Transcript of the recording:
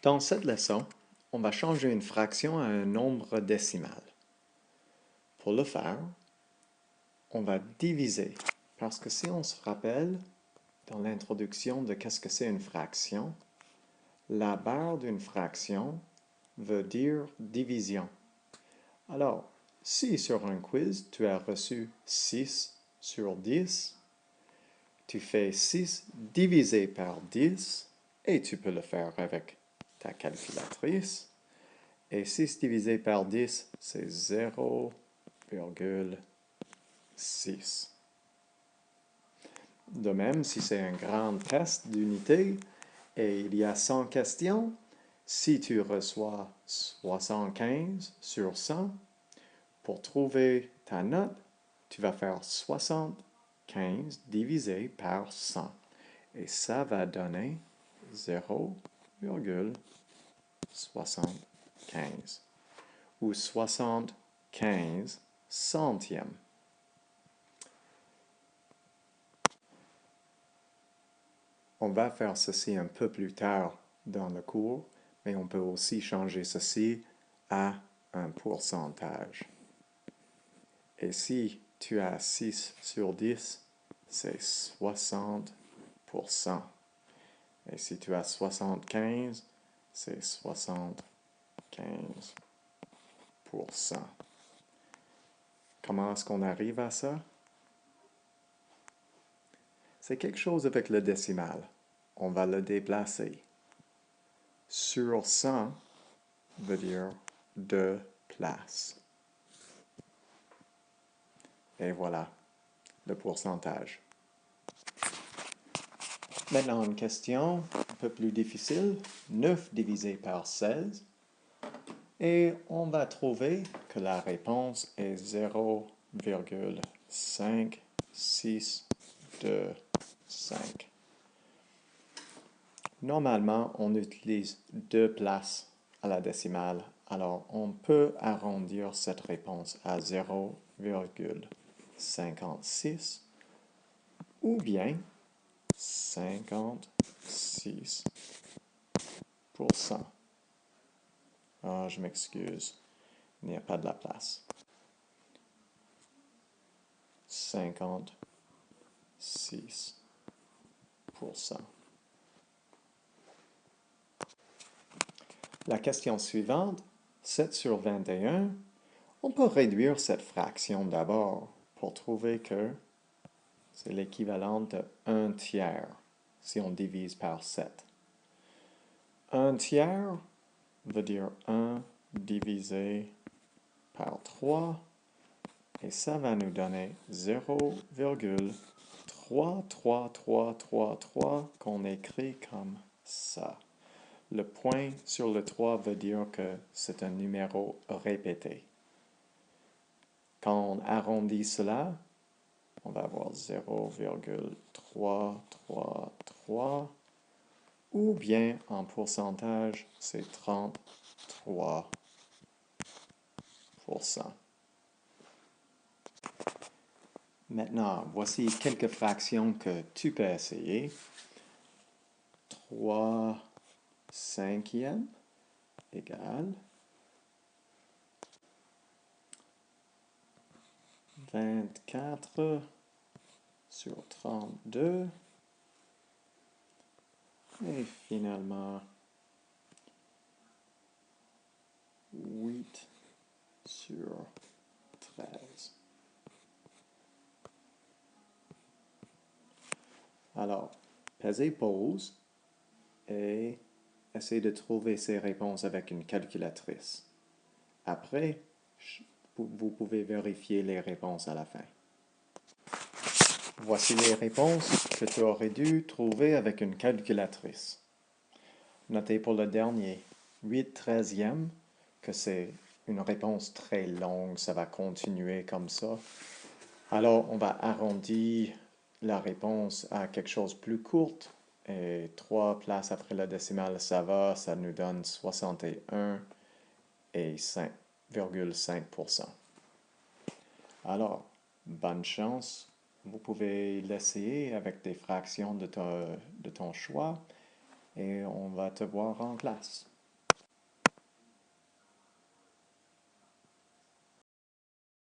Dans cette leçon, on va changer une fraction à un nombre décimal. Pour le faire, on va diviser, parce que si on se rappelle, dans l'introduction de qu'est-ce que c'est une fraction, la barre d'une fraction veut dire division. Alors, si sur un quiz, tu as reçu 6 sur 10, tu fais 6 divisé par 10, et tu peux le faire avec ta calculatrice. Et 6 divisé par 10, c'est 0,6. De même, si c'est un grand test d'unité et il y a 100 questions, si tu reçois 75 sur 100, pour trouver ta note, tu vas faire 75 divisé par 100. Et ça va donner 0,75 ou 75 centièmes. On va faire ceci un peu plus tard dans le cours, mais on peut aussi changer ceci à un pourcentage. Et si tu as 6 sur 10, c'est 60%. Et si tu as 75, c'est 75%. Comment est-ce qu'on arrive à ça? C'est quelque chose avec le décimal. On va le déplacer. Sur 100 veut dire 2 places. Et voilà, le pourcentage. Maintenant, une question un peu plus difficile. 9 divisé par 16. Et on va trouver que la réponse est 0,5625. Normalement, on utilise 2 places à la décimale, alors on peut arrondir cette réponse à 0,56 ou bien 56%. Ah, je m'excuse, il n'y a pas de la place. 56%. La question suivante, 7 sur 21, on peut réduire cette fraction d'abord pour trouver que c'est l'équivalent de 1 tiers si on divise par 7. 1 tiers veut dire 1 divisé par 3 et ça va nous donner 0,33333 qu'on écrit comme ça. Le point sur le 3 veut dire que c'est un numéro répété. Quand on arrondit cela, on va avoir 0,333 ou bien en pourcentage, c'est 33%. Maintenant, voici quelques fractions que tu peux essayer. 3 cinquièmes égale 24 sur 32 et finalement 8 sur 13. Alors, pesez pause et essayez de trouver ces réponses avec une calculatrice. Après, vous pouvez vérifier les réponses à la fin. Voici les réponses que tu aurais dû trouver avec une calculatrice. Notez pour le dernier, 8 treizièmes, que c'est une réponse très longue, ça va continuer comme ça. Alors, on va arrondir la réponse à quelque chose de plus courte. Et 3 places après la décimale, ça va, ça nous donne 61 et 5,5%. Alors, bonne chance. Vous pouvez l'essayer avec des fractions de ton choix et on va te voir en classe.